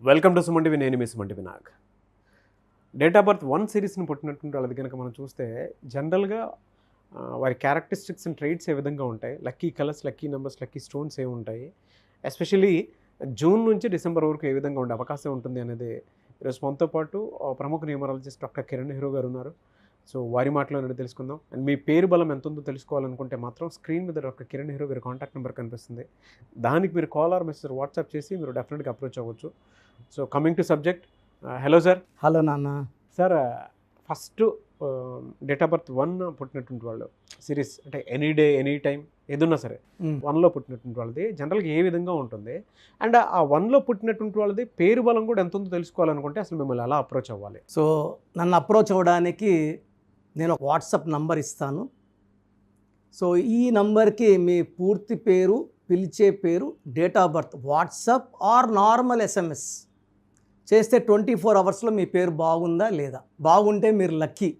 Welcome to Suman TV. నేను మీ Suman TV Nag. Date of birth 1 సిరీస్ని పుట్టినటువంటి వాళ్ళది కనుక మనం చూస్తే జనరల్గా వారి క్యారెక్టరిస్టిక్స్ అండ్ ట్రైట్స్ ఏ విధంగా ఉంటాయి, lucky colours, lucky numbers, lucky stones ఏ ఉంటాయి, ఎస్పెషల్లీ జూన్ నుంచి డిసెంబర్ వరకు ఏ విధంగా ఉండే అవకాశం ఉంటుంది అనేది ఈరోజు మనతో పాటు ప్రముఖ న్యూమరాలజిస్ట్ డాక్టర్ కిరణ్ నెహ్రూ గారు ఉన్నారు. సో వారి మాటలో తెలుసుకుందాం. అండ్ మీ పేరు బలం ఎంత ఉందో తెలుసుకోవాలనుకుంటే మాత్రం స్క్రీన్ మీద డాక్టర్ కిరణ్ నెహ్రూ గారి కాంటాక్ట్ నెంబర్ కనిపిస్తుంది. దానికి మీరు కాల్ ఆర్ మెసేజ్ వాట్సాప్ చేసి మీరు డెఫినెట్గా అప్రోచ్ అవ్వచ్చు. So coming to subject, hello sir. Hello నాన్న. Sir, first date of birth 1 పుట్టినటువంటి వాళ్ళు సిరీస్ అంటే ఎనీ డే ఎనీ టైం ఏదున్నా సరే 1లో పుట్టినటువంటి వాళ్ళది జనరల్గా ఏ విధంగా ఉంటుంది, అండ్ ఆ 1లో పుట్టినటువంటి వాళ్ళది పేరు బలం కూడా ఎంత ఉందో తెలుసుకోవాలనుకుంటే అసలు మిమ్మల్ని ఎలా అప్రోచ్ అవ్వాలి? సో నన్ను అప్రోచ్ అవ్వడానికి నేను ఒక వాట్సాప్ నంబర్ ఇస్తాను. సో ఈ నంబర్కి మీ పూర్తి పేరు, పిలిచే పేరు, date of birth, WhatsApp or normal SMS చేస్తే 24 అవర్స్లో మీ పేరు బాగుందా లేదా, బాగుంటే మీరు లక్కీ,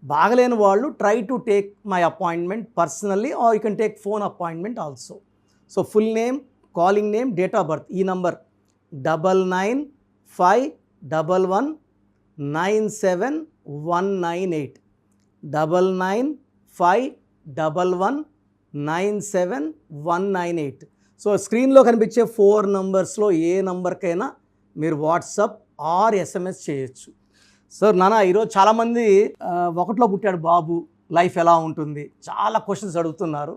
బాగలేని వాళ్ళు try to take my appointment personally or you can take phone appointment also. So full name, calling name, date of birth, ఈ నంబర్ 995111971998 995111971998. సో స్క్రీన్లో కనిపించే 4 నంబర్స్లో ఏ నంబర్కైనా మీరు వాట్సాప్ ఆర్ SMS చేయొచ్చు. సార్ నాన్న, ఈరోజు చాలామంది 1లో పుట్టాడు బాబు, లైఫ్ ఎలా ఉంటుంది, చాలా క్వశ్చన్స్ అడుగుతున్నారు.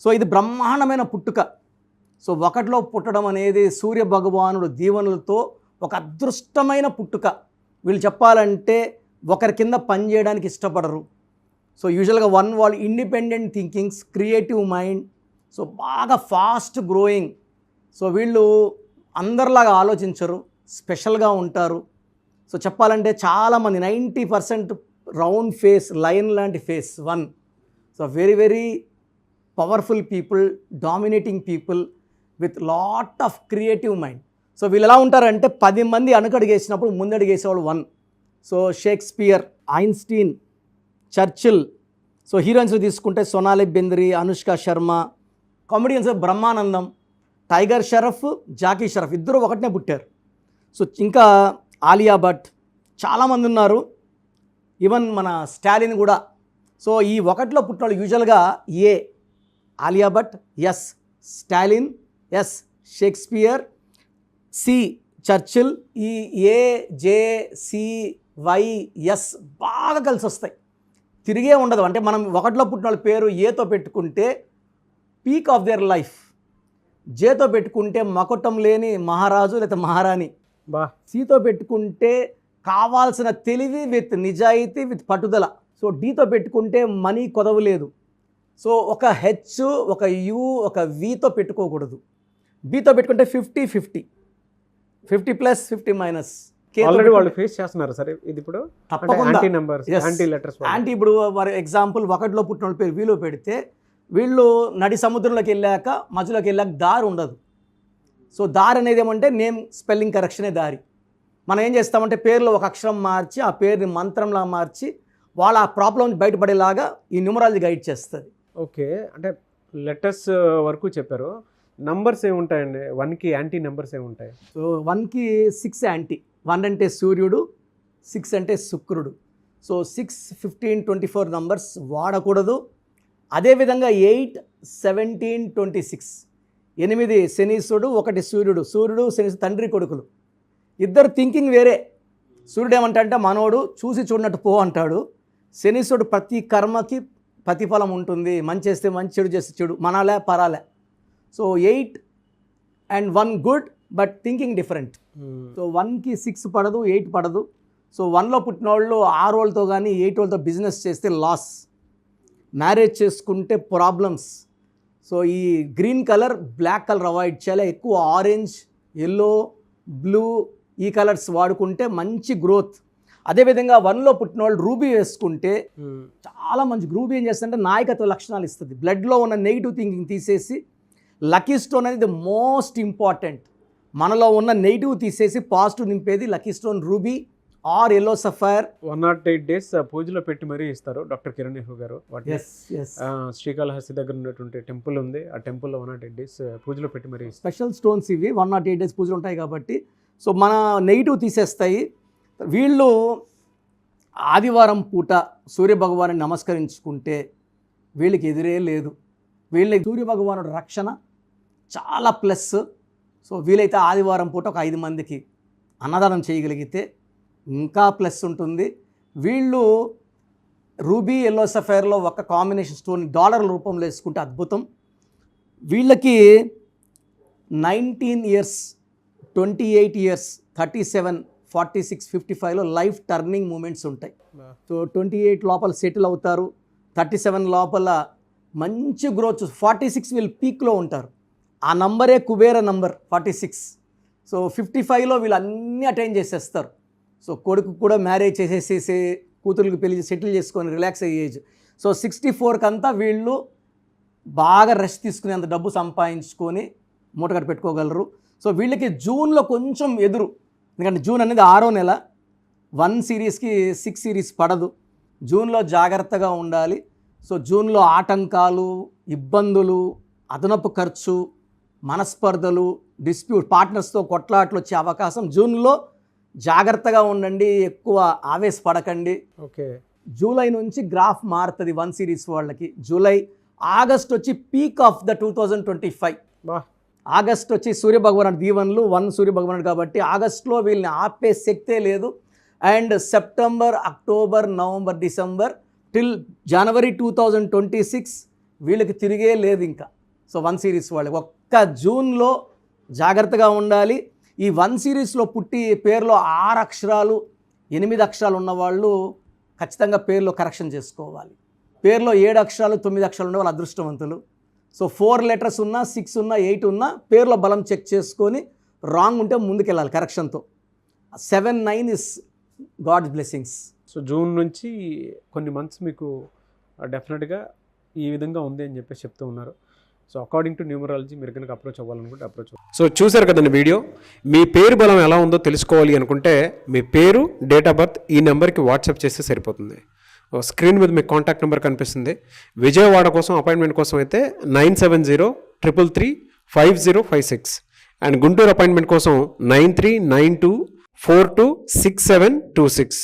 సో ఇది బ్రహ్మాండమైన పుట్టుక. సో 1లో పుట్టడం అనేది సూర్య భగవానుడు దీవెనలతో ఒక అదృష్టమైన పుట్టుక. వీళ్ళు చెప్పాలంటే ఒకరి కింద పనిచేయడానికి ఇష్టపడరు. సో యూజువల్గా 1 వాళ్ళు independent thinkings, creative mind, so బాగా ఫాస్ట్ గ్రోయింగ్. సో వీళ్ళు అందరిలాగా ఆలోచించరు, స్పెషల్గా ఉంటారు. సో చెప్పాలంటే చాలామంది 90% రౌండ్ ఫేస్, లయన్ లాంటి face 1. So very very powerful people, dominating people with lot of creative mind. So వీళ్ళు ఎలా ఉంటారంటే 10 మంది వెనకడుగేసినప్పుడు ముందడుగేసేవాళ్ళు 1. So Shakespeare, Einstein, Churchill. So heroines తీసుకుంటే సోనాలి బెంద్రీ, అనుష్క శర్మ. కామెడియన్స్ బ్రహ్మానందం, టైగర్ షరఫ్, జాకీ షరఫ్, ఇద్దరు ఒకటినే పుట్టారు. సో ఇంకా ఆలియా భట్, చాలామంది ఉన్నారు. ఈవెన్ మన స్టాలిన్ కూడా. సో ఈ 1లో పుట్టిన యూజువల్గా A Alia Bhatt, S Stalin, S Shakespeare, C Churchill. ఈ A, J, C, Y, S బాగా కలిసి వస్తాయి, తిరిగే ఉండదు. అంటే మనం 1లో పుట్టిన వాళ్ళ పేరు ఏతో పెట్టుకుంటే పీక్ ఆఫ్ దేర్ లైఫ్, జేతో పెట్టుకుంటే మకుటం లేని మహారాజు లేదా మహారాణి, సితో పెట్టుకుంటే కావాల్సిన తెలివి విత్ నిజాయితీ విత్ పట్టుదల. సో డీతో పెట్టుకుంటే మనీ కొదవలేదు. సో ఒక హెచ్, ఒక యు, ఒక వితో పెట్టుకోకూడదు. బీతో పెట్టుకుంటే 50-50, 50+ 50-. ఆల్రెడీ వాళ్ళు ఫేస్ చేస్తున్నారు సరే ఇది ఇప్పుడు తప్పకుండా anti numbers, anti letters. Anti ఇప్పుడు ఫర్ ఎగ్జాంపుల్ 1లో పుట్టిన వాళ్ళ పేరు వీలో పెడితే వీళ్ళు నడి సముద్రంలోకి వెళ్ళాక మధ్యలోకి వెళ్ళాక దారి ఉండదు. సో దారి అనేది ఏమంటే నేమ్ స్పెల్లింగ్ కరెక్షనే దారి. మనం ఏం చేస్తామంటే పేరులో ఒక అక్షరం మార్చి ఆ పేరుని మంత్రంలా మార్చి వాళ్ళ ఆ ప్రాబ్లం నుంచి బయటపడేలాగా ఈ న్యూమరాలజీ గైడ్ చేస్తుంది. ఓకే, అంటే లెటర్స్ వరకు చెప్పారు. నంబర్స్ ఏముంటాయండి 1కి? యాంటీ నెంబర్స్ ఏముంటాయి? సో 1కి 6 యాంటీ. 1 అంటే సూర్యుడు, 6 అంటే శుక్రుడు. సో 6, 15, 24 నంబర్స్ వాడకూడదు. అదేవిధంగా 8, 17, 26, 8 శనీశ్వరుడు, 1 సూర్యుడు. సూర్యుడు శనీశ్వరుడు తండ్రి కొడుకులు, ఇద్దరు థింకింగ్ వేరే. సూర్యుడు ఏమంటే మనోడు చూసి చూడనట్టు పో అంటాడు. శనీశ్వరుడు ప్రతి కర్మకి ప్రతిఫలం ఉంటుంది, మంచి చేస్తే మంచి, చెడు చేస్తే చెడు, మనాలే పరాలే. So 8 and 1 good but thinking different. So 1కి 6 పడదు, 8 పడదు. సో 1లో పుట్టిన వాళ్ళు 6 వాళ్ళతో కానీ 8 వాళ్ళతో బిజినెస్ చేస్తే లాస్, మ్యారేజ్ చేసుకుంటే ప్రాబ్లమ్స్. సో ఈ green colour, black colour avoid చేయాలి. ఎక్కువ ఆరెంజ్, ఎల్లో, బ్లూ ఈ కలర్స్ వాడుకుంటే మంచి గ్రోత్. అదేవిధంగా 1లో పుట్టిన వాళ్ళు రూబీ వేసుకుంటే చాలా మంచి. రూబీ ఏం చేస్తుందంటే నాయకత్వ లక్షణాలు ఇస్తుంది. బ్లడ్లో ఉన్న నెగిటివ్ థింకింగ్ తీసేసి, లక్కీ స్టోన్ అనేది మోస్ట్ ఇంపార్టెంట్. మనలో ఉన్న నెగిటివ్ తీసేసి పాజిటివ్ నింపేది lucky stone ruby or yellow sapphire. 108 days పూజలో పెట్టి మరీ ఇస్తారు డాక్టర్ కిరణ్ నెహ్రూ గారు. శ్రీకాళహస్తి దగ్గర ఉన్నటువంటి టెంపుల్ ఉంది, ఆ టెంపుల్లో 108 days పూజలో పెట్టి మరీ స్పెషల్ స్టోన్స్ ఇవి. 108 days పూజలు ఉంటాయి కాబట్టి సో మన నెగిటివ్ తీసేస్తాయి. వీళ్ళు ఆదివారం పూట సూర్యభగవాను నమస్కరించుకుంటే వీళ్ళకి ఎదురే లేదు. వీళ్ళకి సూర్యభగవానుడు రక్షణ చాలా ప్లస్. సో వీలైతే ఆదివారం పూట ఒక 5 మందికి అన్నదానం చేయగలిగితే ఇంకా ప్లస్ ఉంటుంది. వీళ్ళు రూబీ ఎల్లో సఫైర్లో ఒక కాంబినేషన్ స్టోన్ డాలర్ల రూపంలో వేసుకుంటే అద్భుతం. వీళ్ళకి 19 ఇయర్స్, 28 ఇయర్స్, 37, 46, 55లో లైఫ్ టర్నింగ్ మూమెంట్స్ ఉంటాయి. సో 28 లోపల సెటిల్ అవుతారు, 37 లోపల మంచి గ్రోత్, 46 వీళ్ళు పీక్లో ఉంటారు. ఆ నంబరే కుబేర నంబర్ 46. సో 55లో వీళ్ళు అన్నీ అటైన్ చేసేస్తారు. సో కొడుకు కూడా మ్యారేజ్ చేసేసేసి కూతురికి పెళ్లి సెటిల్ చేసుకొని రిలాక్స్ అయ్యే ఏజ్. సో 64కి అంతా వీళ్ళు బాగా రెస్ట్ తీసుకుని అంత డబ్బు సంపాదించుకొని మూటగట్టు పెట్టుకోగలరు. సో వీళ్ళకి జూన్లో కొంచెం ఎదురు, ఎందుకంటే జూన్ అనేది 6వ నెల, 1 సిరీస్కి 6 సిరీస్ పడదు. జూన్లో జాగ్రత్తగా ఉండాలి. సో జూన్లో ఆటంకాలు, ఇబ్బందులు, అదనపు ఖర్చు, మనస్పర్ధలు, డిస్ప్యూట్, పార్ట్నర్స్తో కొట్లాట్లు వచ్చే అవకాశం. జూన్లో జాగ్రత్తగా ఉండండి, ఎక్కువ ఆవేశపడకండి. ఓకే. జూలై నుంచి గ్రాఫ్ మారుతుంది 1 సిరీస్ వాళ్ళకి. జూలై, ఆగస్ట్ వచ్చి పీక్ ఆఫ్ ద 2025. ఆగస్ట్ వచ్చి సూర్యభగవానుడు దీవెనలు, 1 సూర్యభగవానుడు కాబట్టి ఆగస్టులో వీళ్ళని ఆపే శక్తే లేదు. And September, October, November, December till జనవరి 2026 వీళ్ళకి తిరిగే లేదు ఇంకా. సో 1 సిరీస్ వాళ్ళకి ఒక్క జూన్లో జాగ్రత్తగా ఉండాలి. ఈ 1 సిరీస్లో పుట్టి పేరులో 6 అక్షరాలు 8 అక్షరాలు ఉన్నవాళ్ళు ఖచ్చితంగా పేరులో కరెక్షన్ చేసుకోవాలి. పేరులో 7 అక్షరాలు 9 అక్షరాలు ఉన్న వాళ్ళు అదృష్టవంతులు. సో 4 లెటర్స్ ఉన్నా, 6 ఉన్నా, 8 ఉన్నా పేరులో బలం చెక్ చేసుకొని రాంగ్ ఉంటే ముందుకెళ్ళాలి కరెక్షన్తో. 7, 9 is God's blessings. So June నుంచి కొన్ని మంత్స్ మీకు డెఫినెట్గా ఈ విధంగా ఉంది అని చెప్పేసి చెప్తూ ఉన్నారు. సో అకార్డింగ్ టు న్యూమరాలజీ మీరు కనుక అప్రోచ్ అవ్వాలనుకుంటే అప్రోచ్ అవ్వాలి. సో చూసారు కదండి వీడియో. మీ పేరు బలం ఎలా ఉందో తెలుసుకోవాలి అనుకుంటే మీ పేరు, డేట్ ఆఫ్ బర్త్ ఈ నెంబర్కి వాట్సాప్ చేస్తే సరిపోతుంది. స్క్రీన్ మీద మీకు కాంటాక్ట్ నెంబర్ కనిపిస్తుంది. విజయవాడ కోసం అపాయింట్మెంట్ కోసం అయితే 9703335056 అండ్ గుంటూరు అపాయింట్మెంట్ కోసం 9392426726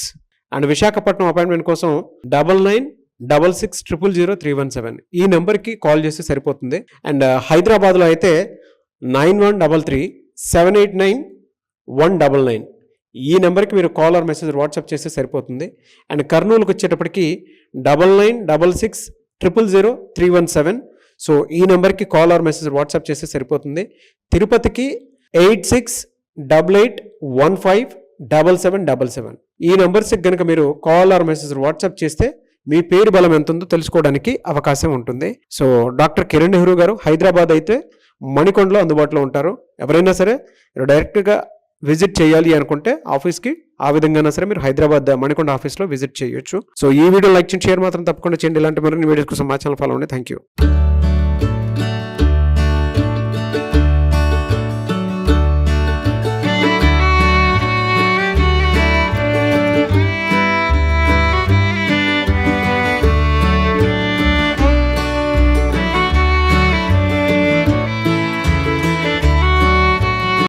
అండ్ విశాఖపట్నం అపాయింట్మెంట్ కోసం 9966600317 ఈ నెంబర్కి కాల్ చేస్తే సరిపోతుంది. అండ్ హైదరాబాద్లో అయితే 9133789199 ఈ నెంబర్కి మీరు కాల్ ఆర్ మెసేజ్ వాట్సాప్ చేస్తే సరిపోతుంది. అండ్ కర్నూలుకి వచ్చేటప్పటికి 9966000317 సో ఈ నెంబర్కి కాల్ ఆర్ మెసేజ్ వాట్సాప్ చేస్తే సరిపోతుంది. తిరుపతికి 8688157777 ఈ నెంబర్స్కి కనుక మీరు కాల్ ఆర్ మెసేజ్ వాట్సాప్ చేస్తే మీ పేరు బలం ఎంత ఉందో తెలుసుకోవడానికి అవకాశం ఉంటుంది. సో డాక్టర్ కిరణ్ నెహ్రూ గారు హైదరాబాద్ అయితే మణికొండలో అందుబాటులో ఉంటారు. ఎవరైనా సరే మీరు డైరెక్ట్గా విజిట్ చేయాలి అనుకుంటే ఆఫీస్కి ఆ విధంగా సరే మీరు హైదరాబాద్ మణికొండ ఆఫీస్లో విజిట్ చేయొచ్చు. సో ఈ వీడియో లైక్ చేయండి, షేర్ మాత్రం తప్పకుండా చేయండి. ఇలాంటి మరిన్ని వీడియోస్ కోసం మా ఛానల్ ఫాలో అవ్వండి. Thank you.